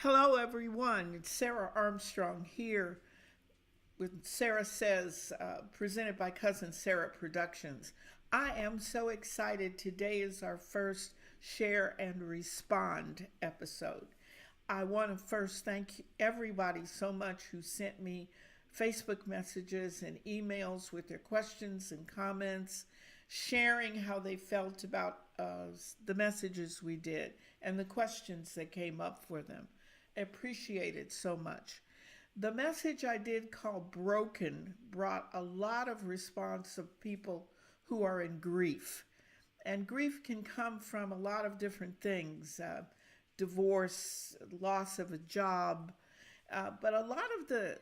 Hello, everyone. It's Sara Armstrong here with Sarah Says, presented by Cousin Sarah Productions. I am so excited. Today is our first Share and Respond episode. I want to first thank everybody so much who sent me Facebook messages and emails with their questions and comments, sharing how they felt about the messages we did and the questions that came up for them. I appreciate it so much. The message I did called Broken brought a lot of response of people who are in grief. And grief can come from a lot of different things, divorce, loss of a job. But a lot of the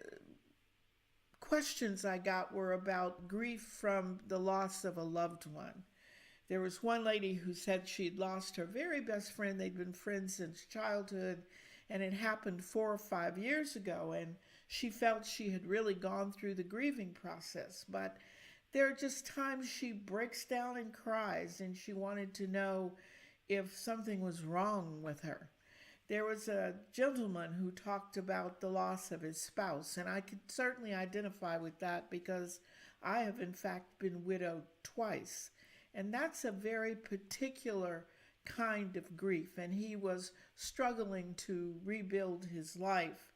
questions I got were about grief from the loss of a loved one. There was one lady who said she'd lost her very best friend. They'd been friends since childhood, and it happened 4 or 5 years ago, and she felt she had really gone through the grieving process. But there are just times she breaks down and cries, and she wanted to know if something was wrong with her. There was a gentleman who talked about the loss of his spouse, and I could certainly identify with that because I have, in fact, been widowed twice. And that's a very particular kind of grief, and he was struggling to rebuild his life.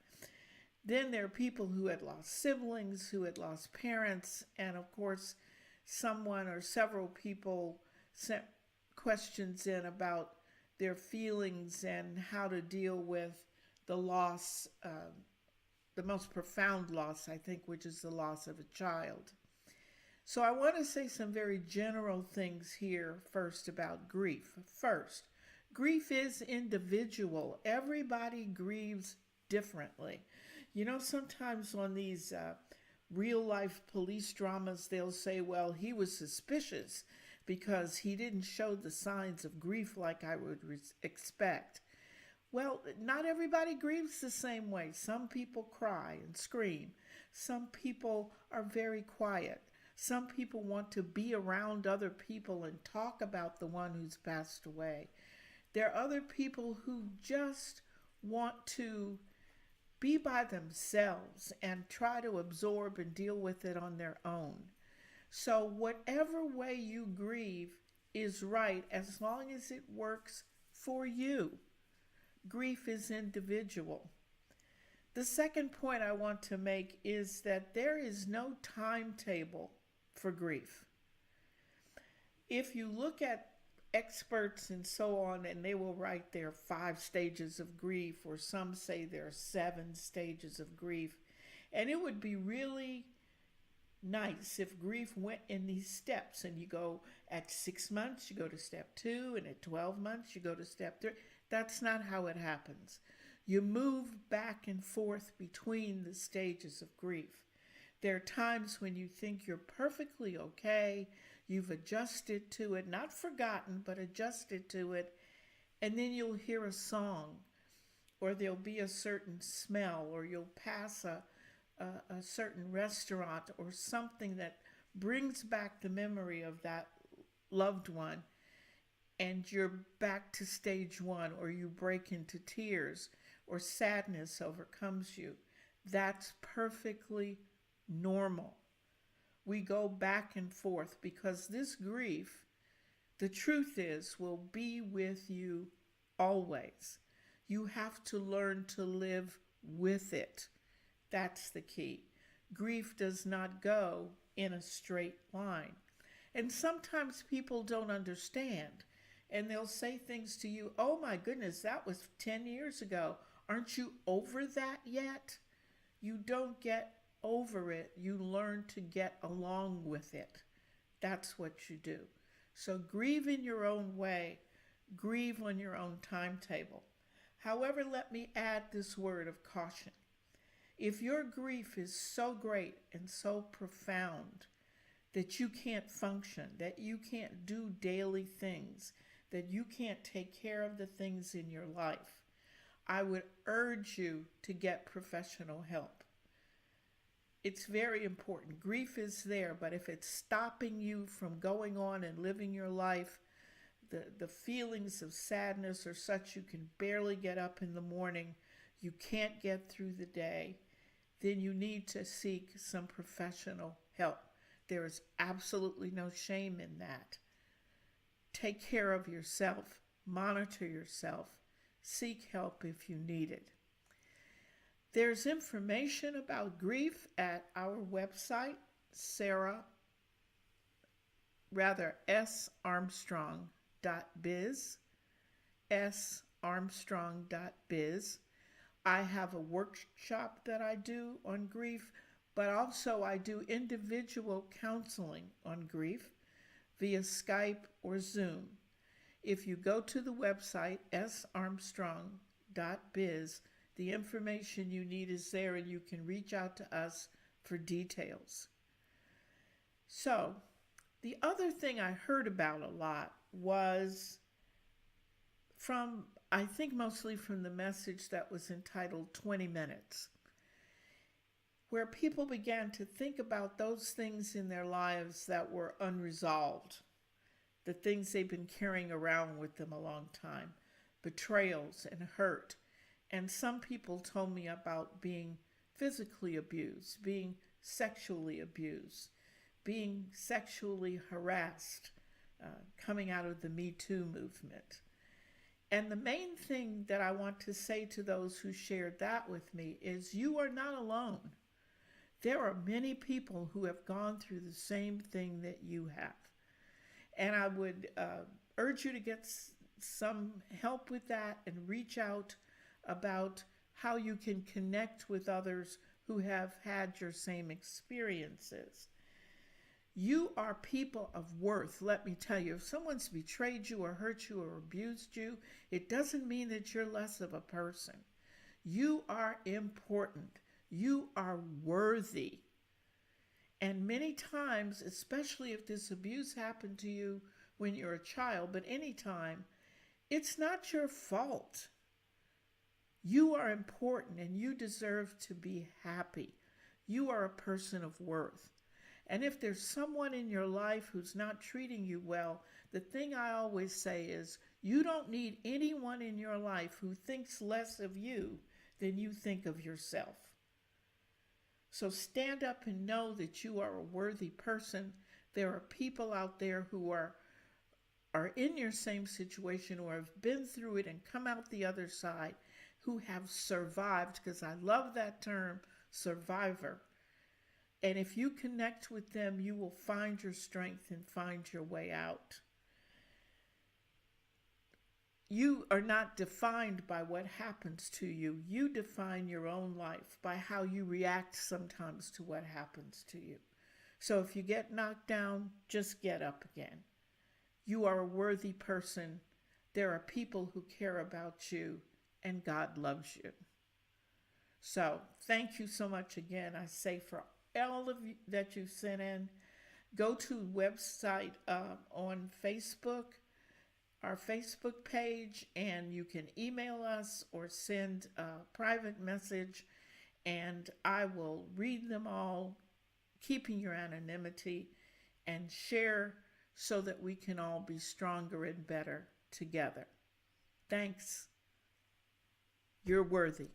Then there are people who had lost siblings, who had lost parents, and of course, someone or several people sent questions in about their feelings and how to deal with the loss, the most profound loss, I think, which is the loss of a child. So I want to say some very general things here first about grief. First, grief is individual. Everybody grieves differently. You know, sometimes on these real life police dramas, they'll say, well, he was suspicious because he didn't show the signs of grief like I would expect. Well, not everybody grieves the same way. Some people cry and scream. Some people are very quiet. Some people want to be around other people and talk about the one who's passed away. There are other people who just want to be by themselves and try to absorb and deal with it on their own. So, whatever way you grieve is right as long as it works for you. Grief is individual. The second point I want to make is that there is no timetable for grief. If you look at experts and so on, and they will write their 5 stages of grief, or some say there are 7 stages of grief, and it would be really nice if grief went in these steps, and you go at 6 months, you go to step 2, and at 12 months, you go to step 3. That's not how it happens. You move back and forth between the stages of grief. There are times when you think you're perfectly okay, you've adjusted to it, not forgotten, but adjusted to it, and then you'll hear a song, or there'll be a certain smell, or you'll pass a certain restaurant or something that brings back the memory of that loved one, and you're back to stage 1, or you break into tears, or sadness overcomes you. That's perfectly normal. We go back and forth because this grief, the truth is, will be with you always. You have to learn to live with it. That's the key. Grief does not go in a straight line. And sometimes people don't understand, and they'll say things to you, oh my goodness, that was 10 years ago. Aren't you over that yet? You don't get over it. You learn to get along with it. That's what you do. So grieve in your own way. Grieve on your own timetable. However, let me add this word of caution. If your grief is so great and so profound that you can't function, that you can't do daily things, that you can't take care of the things in your life, I would urge you to get professional help. It's very important. Grief is there, but if it's stopping you from going on and living your life, the feelings of sadness are such you can barely get up in the morning, you can't get through the day, then you need to seek some professional help. There is absolutely no shame in that. Take care of yourself, monitor yourself, seek help if you need it. There's information about grief at our website, sararmstrong.biz, sarmstrong.biz. I have a workshop that I do on grief, but also I do individual counseling on grief via Skype or Zoom. If you go to the website, sarmstrong.biz, the information you need is there, and you can reach out to us for details. So, the other thing I heard about a lot was from, I think mostly from the message that was entitled 20 Minutes, where people began to think about those things in their lives that were unresolved, the things they've been carrying around with them a long time, betrayals and hurt. And some people told me about being physically abused, being sexually abused, being sexually harassed, coming out of the Me Too movement. And the main thing that I want to say to those who shared that with me is you are not alone. There are many people who have gone through the same thing that you have. And I would urge you to get some help with that and reach out about how you can connect with others who have had your same experiences. You are people of worth, let me tell you. If someone's betrayed you or hurt you or abused you, it doesn't mean that you're less of a person. You are important. You are worthy. And many times, especially if this abuse happened to you when you're a child, but any time, it's not your fault. You are important and you deserve to be happy. You are a person of worth. And if there's someone in your life who's not treating you well, the thing I always say is you don't need anyone in your life who thinks less of you than you think of yourself. So stand up and know that you are a worthy person. There are people out there who are in your same situation or have been through it and come out the other side, who have survived, because I love that term, survivor. And if you connect with them, you will find your strength and find your way out. You are not defined by what happens to you. You define your own life by how you react sometimes to what happens to you. So if you get knocked down, just get up again. You are a worthy person. There are people who care about you, and God loves you. So thank you so much again. I say for all of you that you sent in, go to the website on Facebook, our Facebook page, and you can email us or send a private message, and I will read them all, keeping your anonymity, and share so that we can all be stronger and better together. Thanks. You're worthy.